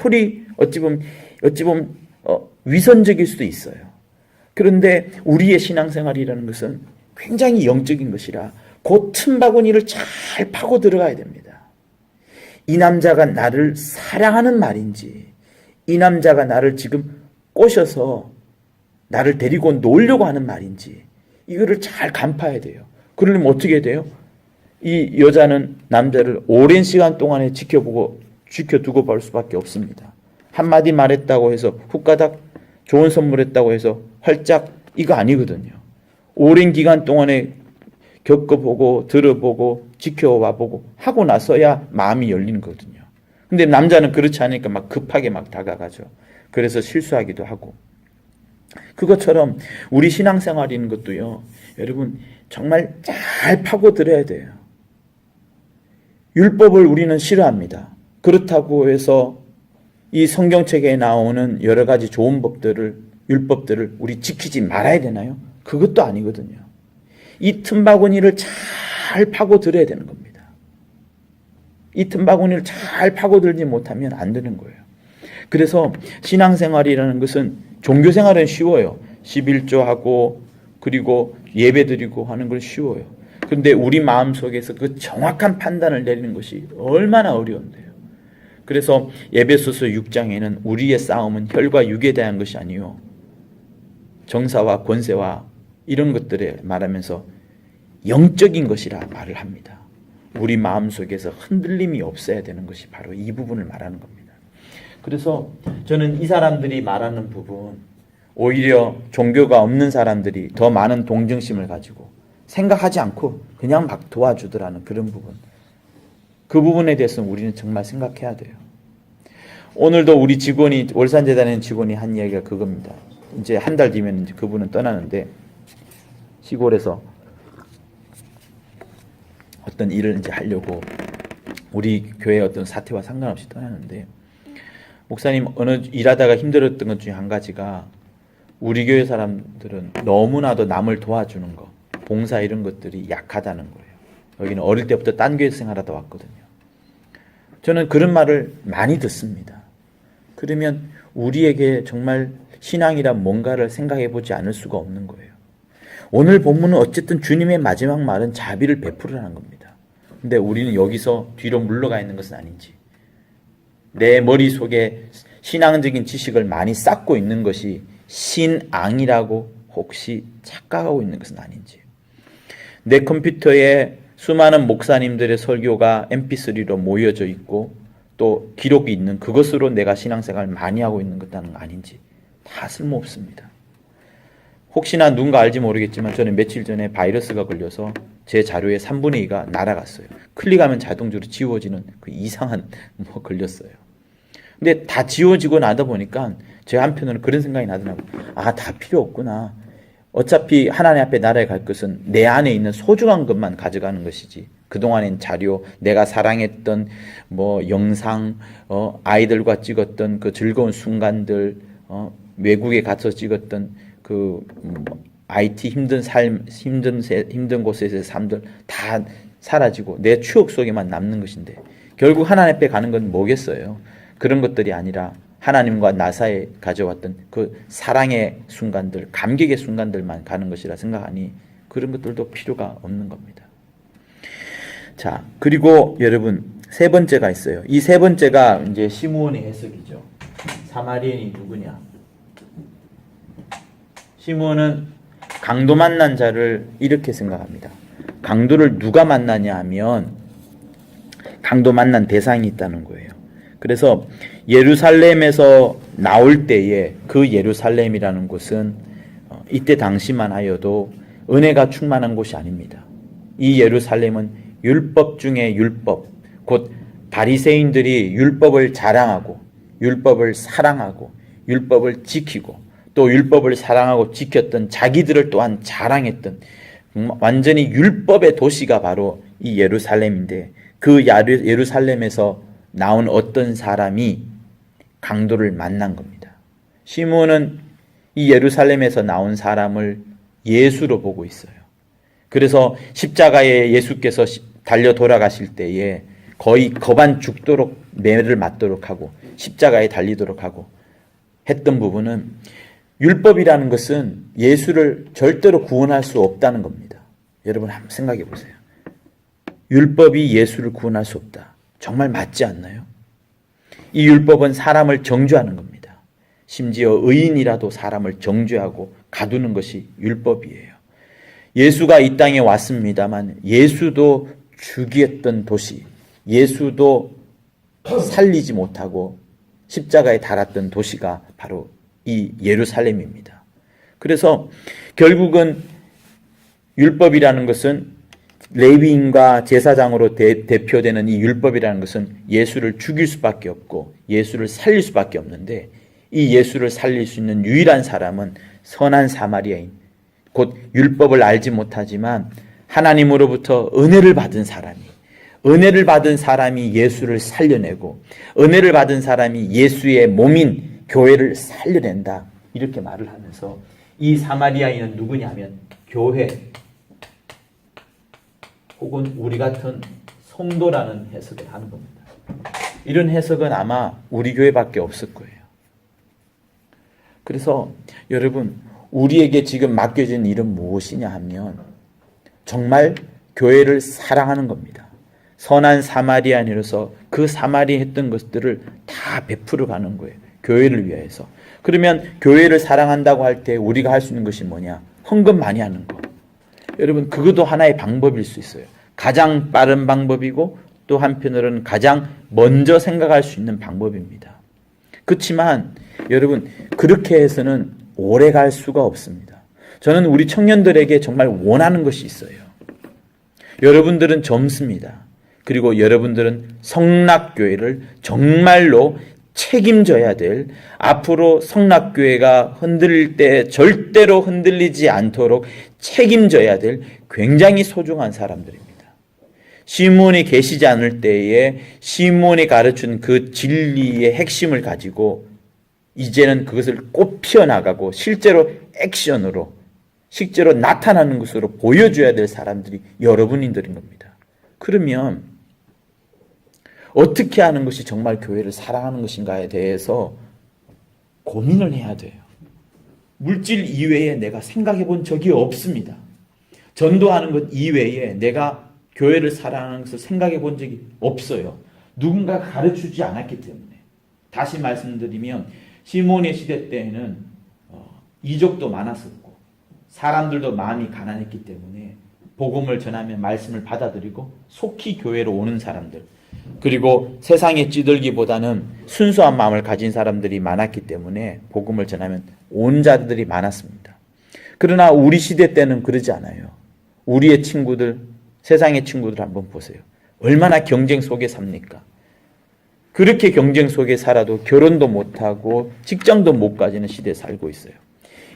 위선적일 수도 있어요. 그런데 우리의 신앙생활이라는 것은 굉장히 영적인 것이라 그 틈바구니를 잘 파고 들어가야 됩니다. 이 남자가 나를 사랑하는 말인지, 이 남자가 나를 지금 꼬셔서 나를 데리고 놀려고 하는 말인지, 이거를 잘 간파해야 돼요. 그러려면 어떻게 해야 돼요? 이 여자는 남자를 오랜 시간 동안에 지켜두고 볼 수밖에 없습니다. 한마디 말했다고 해서 훅가닥 좋은 선물했다고 해서 활짝 이거 아니거든요. 오랜 기간 동안에 겪어보고 들어보고 지켜와보고 하고 나서야 마음이 열리는 거거든요. 근데 남자는 그렇지 않으니까 막 급하게 막 다가가죠. 그래서 실수하기도 하고. 그것처럼 우리 신앙생활이는 것도요, 여러분 정말 잘 파고들어야 돼요. 율법을 우리는 싫어합니다. 그렇다고 해서 이 성경책에 나오는 여러 가지 좋은 율법들을 우리 지키지 말아야 되나요? 그것도 아니거든요. 이 틈바구니를 잘 파고들어야 되는 겁니다. 이 틈바구니를 잘 파고들지 못하면 안 되는 거예요. 그래서 신앙생활이라는 것은 종교생활은 쉬워요. 11조하고 그리고 예배드리고 하는 건 쉬워요. 근데 우리 마음속에서 그 정확한 판단을 내리는 것이 얼마나 어려운데요. 그래서 에베소서 6장에는 우리의 싸움은 혈과 육에 대한 것이 아니요, 정사와 권세와 이런 것들에 말하면서 영적인 것이라 말을 합니다. 우리 마음속에서 흔들림이 없어야 되는 것이 바로 이 부분을 말하는 겁니다. 그래서 저는 이 사람들이 말하는 부분, 오히려 종교가 없는 사람들이 더 많은 동정심을 가지고 생각하지 않고 그냥 막 도와주더라는 그런 부분, 그 부분에 대해서는 우리는 정말 생각해야 돼요. 오늘도 우리 직원이, 월산재단의 직원이 한 이야기가 그겁니다. 이제 한 달 뒤면 이제 그분은 떠나는데, 시골에서 어떤 일을 이제 하려고 우리 교회 어떤 사태와 상관없이 떠나는데, 목사님 어느 일하다가 힘들었던 것 중에 한 가지가 우리 교회 사람들은 너무나도 남을 도와주는 거, 봉사 이런 것들이 약하다는 거예요. 여기는 어릴 때부터 딴 교회 생활하다 왔거든요. 저는 그런 말을 많이 듣습니다. 그러면 우리에게 정말 신앙이란 뭔가를 생각해 보지 않을 수가 없는 거예요. 오늘 본문은 어쨌든 주님의 마지막 말은 자비를 베풀으라는 겁니다. 근데 우리는 여기서 뒤로 물러가 있는 것은 아닌지, 내 머릿속에 신앙적인 지식을 많이 쌓고 있는 것이 신앙이라고 혹시 착각하고 있는 것은 아닌지, 내 컴퓨터에 수많은 목사님들의 설교가 mp3로 모여져 있고 또 기록이 있는 그것으로 내가 신앙생활을 많이 하고 있는 것은 아닌지, 다 쓸모없습니다. 혹시나 누군가 알지 모르겠지만 저는 며칠 전에 바이러스가 걸려서 제 자료의 3분의 2가 날아갔어요. 클릭하면 자동적으로 지워지는 그 이상한 걸렸어요. 근데 다 지워지고 나다 보니까 제가 한편으로는 그런 생각이 나더라고요. 아, 다 필요 없구나. 어차피 하나님 앞에 나라에 갈 것은 내 안에 있는 소중한 것만 가져가는 것이지, 그동안엔 자료, 내가 사랑했던 영상, 아이들과 찍었던 그 즐거운 순간들, 외국에 가서 찍었던 그 IT 힘든 곳에서의 삶들 다 사라지고 내 추억 속에만 남는 것인데, 결국 하나님 앞에 가는 건 뭐겠어요? 그런 것들이 아니라 하나님과 나 사이에 가져왔던 그 사랑의 순간들, 감격의 순간들만 가는 것이라 생각하니 그런 것들도 필요가 없는 겁니다. 자, 그리고 여러분, 세 번째가 있어요. 이 세 번째가 이제 시므온의 해석이죠. 사마리아인이 누구냐? 시므온은 강도 만난 자를 이렇게 생각합니다. 강도를 누가 만나냐 하면 강도 만난 대상이 있다는 거예요. 그래서 예루살렘에서 나올 때에 그 예루살렘이라는 곳은 이때 당시만 하여도 은혜가 충만한 곳이 아닙니다. 이 예루살렘은 율법 중에 율법, 곧 바리새인들이 율법을 자랑하고 율법을 사랑하고 율법을 지키고 또 율법을 사랑하고 지켰던 자기들을 또한 자랑했던 완전히 율법의 도시가 바로 이 예루살렘인데, 그 예루살렘에서 나온 어떤 사람이 강도를 만난 겁니다. 시므온은 이 예루살렘에서 나온 사람을 예수로 보고 있어요. 그래서 십자가에 예수께서 달려 돌아가실 때에 거의 겁안 죽도록 매를 맞도록 하고 십자가에 달리도록 하고 했던 부분은 율법이라는 것은 예수를 절대로 구원할 수 없다는 겁니다. 여러분 한번 생각해 보세요. 율법이 예수를 구원할 수 없다. 정말 맞지 않나요? 이 율법은 사람을 정죄하는 겁니다. 심지어 의인이라도 사람을 정죄하고 가두는 것이 율법이에요. 예수가 이 땅에 왔습니다만 예수도 죽였던 도시, 예수도 살리지 못하고 십자가에 달았던 도시가 바로 이 예루살렘입니다. 그래서 결국은 율법이라는 것은 레위인과 제사장으로 대표되는 이 율법이라는 것은 예수를 죽일 수밖에 없고 예수를 살릴 수밖에 없는데 이 예수를 살릴 수 있는 유일한 사람은 선한 사마리아인, 곧 율법을 알지 못하지만 하나님으로부터 은혜를 받은 사람이 예수를 살려내고 은혜를 받은 사람이 예수의 몸인 교회를 살려낸다. 이렇게 말을 하면서 이 사마리아인은 누구냐면 교회 혹은 우리 같은 성도라는 해석을 하는 겁니다. 이런 해석은 아마 우리 교회밖에 없을 거예요. 그래서 여러분 우리에게 지금 맡겨진 일은 무엇이냐 하면 정말 교회를 사랑하는 겁니다. 선한 사마리아인으로서 그 사마리아 했던 것들을 다 베풀어 가는 거예요. 교회를 위해서. 그러면 교회를 사랑한다고 할 때 우리가 할 수 있는 것이 뭐냐? 헌금 많이 하는 거. 여러분 그것도 하나의 방법일 수 있어요. 가장 빠른 방법이고 또 한편으로는 가장 먼저 생각할 수 있는 방법입니다. 그렇지만 여러분 그렇게 해서는 오래 갈 수가 없습니다. 저는 우리 청년들에게 정말 원하는 것이 있어요. 여러분들은 젊습니다. 그리고 여러분들은 성락교회를 정말로 책임져야 될, 앞으로 성락교회가 흔들릴 때 절대로 흔들리지 않도록 책임져야 될 굉장히 소중한 사람들입니다. 시몬이 계시지 않을 때에 시몬이 가르친 그 진리의 핵심을 가지고 이제는 그것을 꽃 피어나가고 실제로 액션으로 실제로 나타나는 것으로 보여줘야 될 사람들이 여러분들인 겁니다. 그러면 어떻게 하는 것이 정말 교회를 사랑하는 것인가에 대해서 고민을 해야 돼요. 물질 이외에 내가 생각해 본 적이 없습니다. 전도하는 것 이외에 내가 교회를 사랑하는 것을 생각해 본 적이 없어요. 누군가 가르치지 않았기 때문에. 다시 말씀드리면 시몬의 시대 때에는 이적도 많았었고 사람들도 마음이 가난했기 때문에 복음을 전하면 말씀을 받아들이고 속히 교회로 오는 사람들, 그리고 세상에 찌들기보다는 순수한 마음을 가진 사람들이 많았기 때문에 복음을 전하면 온 자들이 많았습니다. 그러나 우리 시대 때는 그러지 않아요. 우리의 친구들, 세상의 친구들 한번 보세요. 얼마나 경쟁 속에 삽니까? 그렇게 경쟁 속에 살아도 결혼도 못하고 직장도 못 가지는 시대에 살고 있어요.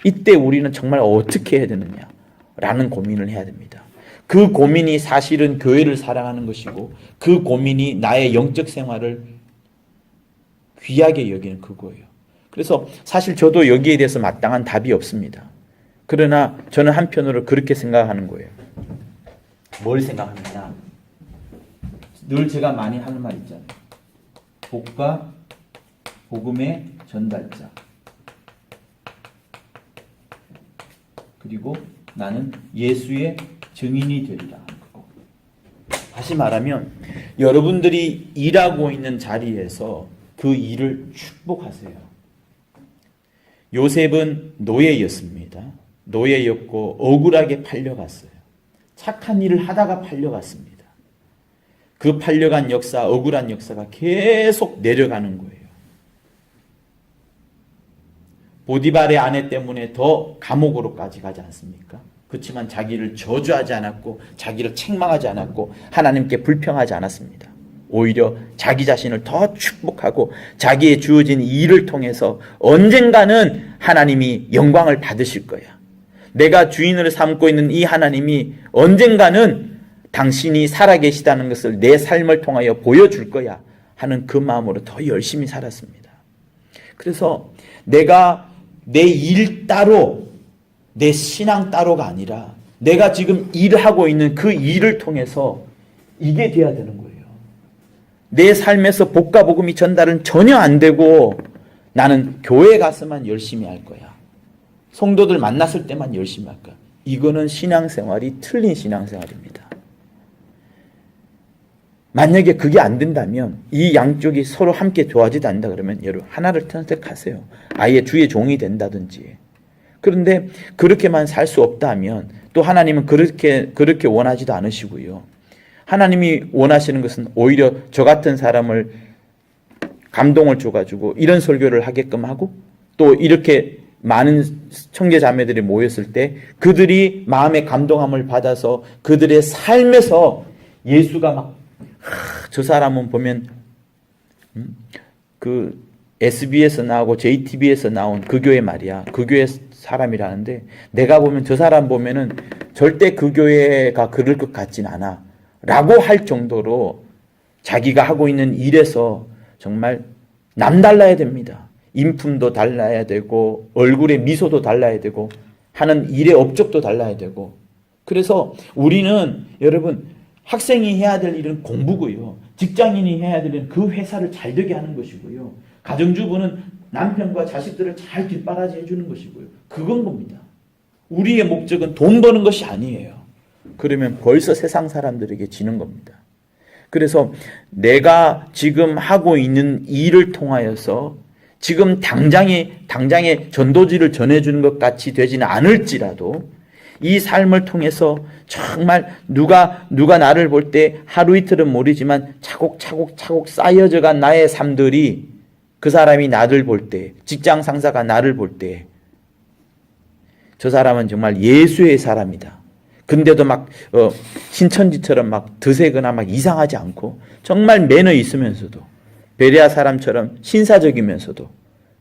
이때 우리는 정말 어떻게 해야 되느냐라는 고민을 해야 됩니다. 그 고민이 사실은 교회를 사랑하는 것이고 그 고민이 나의 영적 생활을 귀하게 여기는 그거예요. 그래서 사실 저도 여기에 대해서 마땅한 답이 없습니다. 그러나 저는 한편으로 그렇게 생각하는 거예요. 뭘 생각하느냐? 늘 제가 많이 하는 말 있잖아요. 복과 복음의 전달자. 그리고 나는 예수의 증인이 되리라. 다시 말하면 여러분들이 일하고 있는 자리에서 그 일을 축복하세요. 요셉은 노예였습니다. 노예였고 억울하게 팔려갔어요. 착한 일을 하다가 팔려갔습니다. 그 팔려간 역사, 억울한 역사가 계속 내려가는 거예요. 보디발의 아내 때문에 더 감옥으로까지 가지 않습니까? 그렇지만 자기를 저주하지 않았고 자기를 책망하지 않았고 하나님께 불평하지 않았습니다. 오히려 자기 자신을 더 축복하고 자기의 주어진 일을 통해서 언젠가는 하나님이 영광을 받으실 거야. 내가 주인을 삼고 있는 이 하나님이 언젠가는 당신이 살아계시다는 것을 내 삶을 통하여 보여줄 거야 하는 그 마음으로 더 열심히 살았습니다. 그래서 내가 내 일 따로 내 신앙 따로가 아니라 내가 지금 일하고 있는 그 일을 통해서 이게 돼야 되는 거예요. 내 삶에서 복과 복음이 전달은 전혀 안 되고 나는 교회 가서만 열심히 할 거야. 성도들 만났을 때만 열심히 할 거야. 이거는 신앙생활이 틀린 신앙생활입니다. 만약에 그게 안 된다면 이 양쪽이 서로 함께 좋아지지 않는다 그러면 여러분 하나를 선택하세요. 아예 주의 종이 된다든지. 그런데 그렇게만 살 수 없다면 또 하나님은 그렇게 원하지도 않으시고요. 하나님이 원하시는 것은 오히려 저 같은 사람을 감동을 줘가지고 이런 설교를 하게끔 하고 또 이렇게 많은 형제 자매들이 모였을 때 그들이 마음의 감동함을 받아서 그들의 삶에서 예수가 막 저 사람은 보면 그 SBS에서 나오고 JTBC에서 나온 그 교회 말이야. 그 교회 사람이라는데 내가 보면 저 사람 보면은 절대 그 교회가 그럴 것 같진 않아 라고 할 정도로 자기가 하고 있는 일에서 정말 남달라야 됩니다. 인품도 달라야 되고 얼굴의 미소도 달라야 되고 하는 일의 업적도 달라야 되고 그래서 우리는 여러분 학생이 해야 될 일은 공부고요. 직장인이 해야 될 일은 그 회사를 잘 되게 하는 것이고요. 가정주부는 남편과 자식들을 잘 뒷바라지 해주는 것이고요. 그건 겁니다. 우리의 목적은 돈 버는 것이 아니에요. 그러면 벌써 세상 사람들에게 지는 겁니다. 그래서 내가 지금 하고 있는 일을 통하여서 지금 당장에 전도지를 전해주는 것 같이 되지는 않을지라도 이 삶을 통해서 정말 누가 나를 볼 때 하루 이틀은 모르지만 차곡차곡 쌓여져 간 나의 삶들이 그 사람이 나를 볼 때, 직장 상사가 나를 볼 때 저 사람은 정말 예수의 사람이다. 근데도 막 신천지처럼 막 드세거나 막 이상하지 않고 정말 매너 있으면서도 베레아 사람처럼 신사적이면서도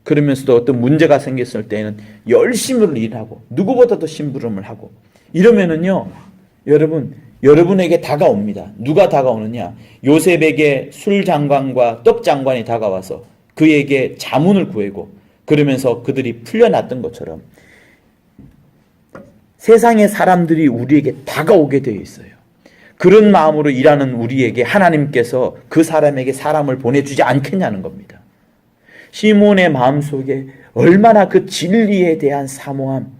그러면서도 어떤 문제가 생겼을 때는 열심히 일하고 누구보다도 심부름을 하고 이러면은요 여러분에게 다가옵니다. 누가 다가오느냐? 요셉에게 술 장관과 떡 장관이 다가와서 그에게 자문을 구하고 그러면서 그들이 풀려났던 것처럼 세상의 사람들이 우리에게 다가오게 되어 있어요. 그런 마음으로 일하는 우리에게 하나님께서 그 사람에게 사람을 보내주지 않겠냐는 겁니다. 시몬의 마음속에 얼마나 그 진리에 대한 사모함,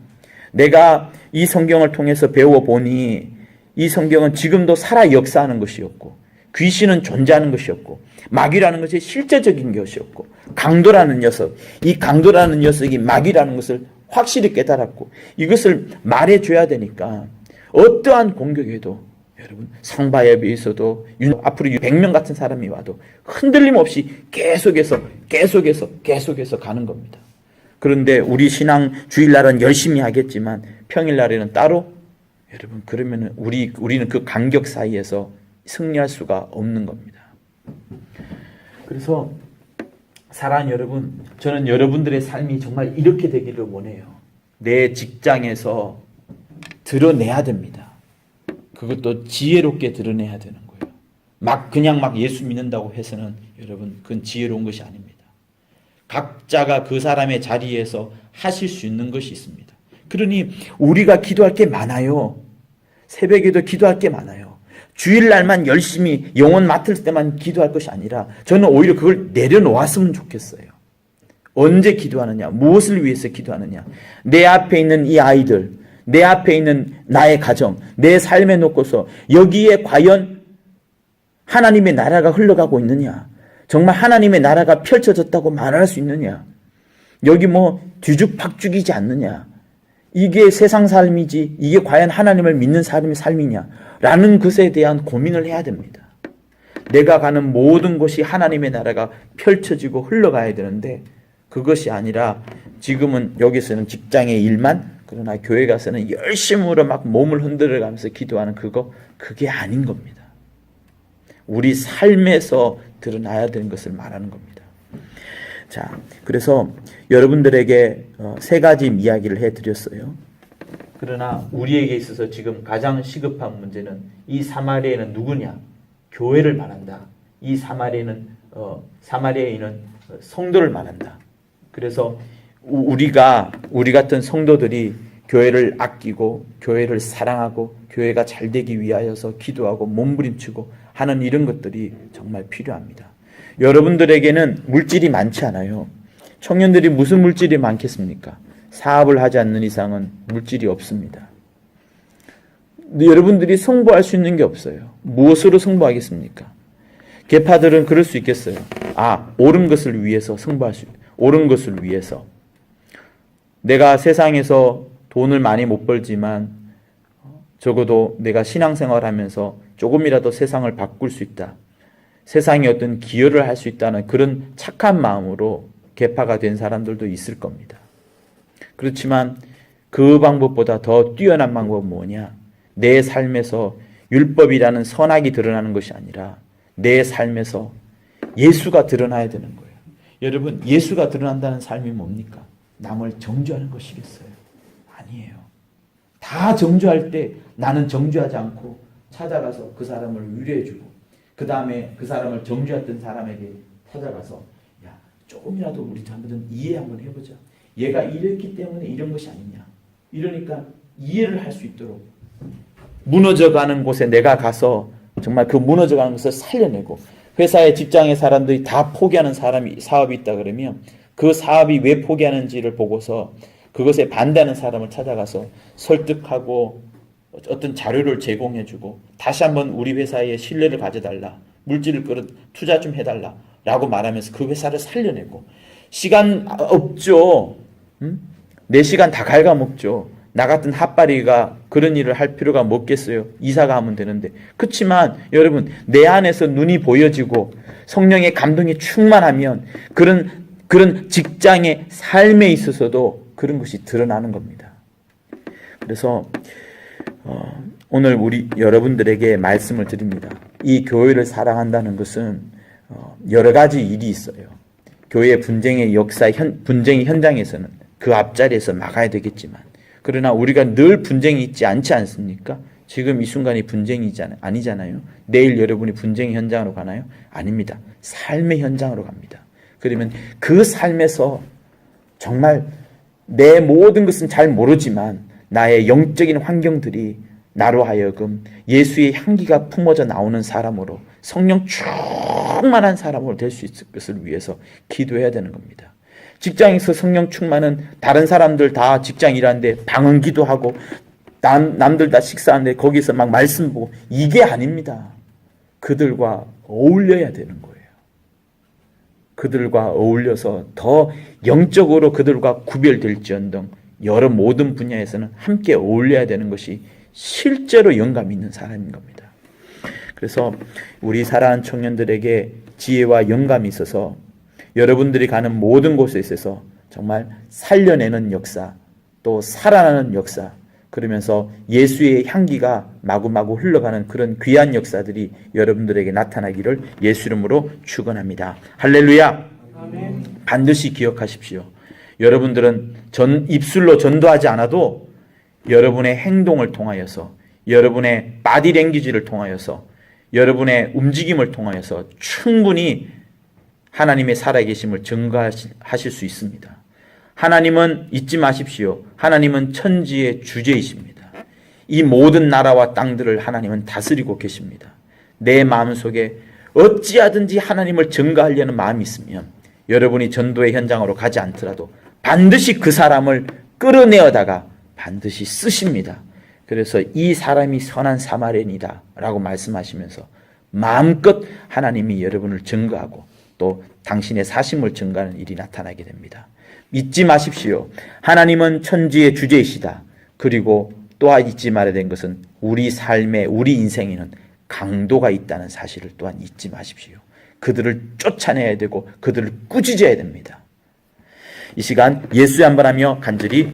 내가 이 성경을 통해서 배워보니 이 성경은 지금도 살아 역사하는 것이었고 귀신은 존재하는 것이었고 마귀라는 것이 실제적인 것이었고 강도라는 녀석, 이 강도라는 녀석이 마귀라는 것을 확실히 깨달았고 이것을 말해줘야 되니까 어떠한 공격에도 여러분 상바협에 있어도 앞으로 100명 같은 사람이 와도 흔들림 없이 계속해서 가는 겁니다. 그런데 우리 신앙 주일날은 열심히 하겠지만 평일날에는 따로 여러분 그러면 우리는 그 간격 사이에서 승리할 수가 없는 겁니다. 그래서 사랑하는 여러분, 저는 여러분들의 삶이 정말 이렇게 되기를 원해요. 내 직장에서 드러내야 됩니다. 그것도 지혜롭게 드러내야 되는 거예요. 그냥 예수 믿는다고 해서는 여러분 그건 지혜로운 것이 아닙니다. 각자가 그 사람의 자리에서 하실 수 있는 것이 있습니다. 그러니 우리가 기도할 게 많아요. 새벽에도 기도할 게 많아요. 주일날만 열심히 영혼 맡을 때만 기도할 것이 아니라 저는 오히려 그걸 내려놓았으면 좋겠어요. 언제 기도하느냐? 무엇을 위해서 기도하느냐? 내 앞에 있는 이 아이들, 내 앞에 있는 나의 가정, 내 삶에 놓고서 여기에 과연 하나님의 나라가 흘러가고 있느냐? 정말 하나님의 나라가 펼쳐졌다고 말할 수 있느냐? 여기 뒤죽박죽이지 않느냐? 이게 세상 삶이지 이게 과연 하나님을 믿는 사람의 삶이냐? 라는 것에 대한 고민을 해야 됩니다. 내가 가는 모든 곳이 하나님의 나라가 펼쳐지고 흘러가야 되는데 그것이 아니라 지금은 여기서는 직장의 일만 그러나 교회 가서는 열심으로 몸을 흔들어가면서 기도하는 그게 아닌 겁니다. 우리 삶에서 드러나야 되는 것을 말하는 겁니다. 자, 그래서 여러분들에게 3가지 이야기를 해드렸어요. 그러나 우리에게 있어서 지금 가장 시급한 문제는 이 사마리아는 누구냐? 교회를 말한다. 이 사마리아는 성도를 말한다. 그래서 우리 같은 성도들이 교회를 아끼고 교회를 사랑하고 교회가 잘 되기 위하여서 기도하고 몸부림치고 하는 이런 것들이 정말 필요합니다. 여러분들에게는 물질이 많지 않아요. 청년들이 무슨 물질이 많겠습니까? 사업을 하지 않는 이상은 물질이 없습니다. 여러분들이 승부할 수 있는 게 없어요. 무엇으로 승부하겠습니까? 계파들은 그럴 수 있겠어요. 옳은 것을 위해서 승부할 수 있어요. 옳은 것을 위해서. 내가 세상에서 돈을 많이 못 벌지만 적어도 내가 신앙생활 하면서 조금이라도 세상을 바꿀 수 있다. 세상에 어떤 기여를 할 수 있다는 그런 착한 마음으로 계파가 된 사람들도 있을 겁니다. 그렇지만 그 방법보다 더 뛰어난 방법은 뭐냐? 내 삶에서 율법이라는 선악이 드러나는 것이 아니라 내 삶에서 예수가 드러나야 되는 거예요. 여러분, 예수가 드러난다는 삶이 뭡니까? 남을 정죄하는 것이겠어요? 아니에요. 다 정죄할 때 나는 정죄하지 않고 찾아가서 그 사람을 위로해주고 그 다음에 그 사람을 정죄했던 사람에게 찾아가서 야, 조금이라도 우리 한번 이해 한번 해보자. 얘가 이랬기 때문에 이런 것이 아니냐. 이러니까 이해를 할 수 있도록 무너져가는 곳에 내가 가서 정말 그 무너져가는 것을 살려내고 회사에 직장의 사람들이 다 포기하는 사업이 있다 그러면 그 사업이 왜 포기하는지를 보고서 그것에 반대하는 사람을 찾아가서 설득하고 어떤 자료를 제공해주고 다시 한번 우리 회사에 신뢰를 가져달라. 물질을 끌어 투자 좀 해달라. 라고 말하면서 그 회사를 살려내고 시간 없죠. 내 시간 다 갉아먹죠. 나 같은 핫바리가 그런 일을 할 필요가 뭐겠어요. 이사가 하면 되는데. 그렇지만 여러분 내 안에서 눈이 보여지고 성령의 감동이 충만하면 그런 직장의 삶에 있어서도 그런 것이 드러나는 겁니다. 그래서 오늘 우리 여러분들에게 말씀을 드립니다. 이 교회를 사랑한다는 것은 여러 가지 일이 있어요. 교회 분쟁의 분쟁의 현장에서는 그 앞자리에서 막아야 되겠지만 그러나 우리가 늘 분쟁이 있지 않지 않습니까? 지금 이 순간이 분쟁이 아니잖아요. 내일 여러분이 분쟁의 현장으로 가나요? 아닙니다. 삶의 현장으로 갑니다. 그러면 그 삶에서 정말 내 모든 것은 잘 모르지만 나의 영적인 환경들이 나로 하여금 예수의 향기가 품어져 나오는 사람으로 성령 충만한 사람으로 될 수 있을 것을 위해서 기도해야 되는 겁니다. 직장에서 성령 충만은 다른 사람들 다 직장 일하는데 방언기도 하고 남들 다 식사하는데 거기서 막 말씀 보고 이게 아닙니다. 그들과 어울려야 되는 거예요. 그들과 어울려서 더 영적으로 그들과 구별될지언정 여러 모든 분야에서는 함께 어울려야 되는 것이 실제로 영감 있는 사람인 겁니다. 그래서 우리 사랑하는 청년들에게 지혜와 영감이 있어서 여러분들이 가는 모든 곳에 있어서 정말 살려내는 역사, 또 살아나는 역사, 그러면서 예수의 향기가 마구마구 흘러가는 그런 귀한 역사들이 여러분들에게 나타나기를 예수 이름으로 축원합니다. 할렐루야. 아멘. 반드시 기억하십시오. 여러분들은 입술로 전도하지 않아도 여러분의 행동을 통하여서 여러분의 바디랭귀지를 통하여서 여러분의 움직임을 통하여서 충분히 하나님의 살아계심을 증거하실 수 있습니다. 하나님은 잊지 마십시오. 하나님은 천지의 주제이십니다. 이 모든 나라와 땅들을 하나님은 다스리고 계십니다. 내 마음속에 어찌하든지 하나님을 증거하려는 마음이 있으면 여러분이 전도의 현장으로 가지 않더라도 반드시 그 사람을 끌어내어다가 반드시 쓰십니다. 그래서 이 사람이 선한 사마리아인이다 라고 말씀하시면서 마음껏 하나님이 여러분을 증거하고 또 당신의 사심을 증거하는 일이 나타나게 됩니다. 잊지 마십시오. 하나님은 천지의 주제이시다. 그리고 또한 잊지 말아야 되는 것은 우리 삶에 우리 인생에는 강도가 있다는 사실을 또한 잊지 마십시오. 그들을 쫓아내야 되고 그들을 꾸짖어야 됩니다. 이 시간 예수의 한번 하며 간절히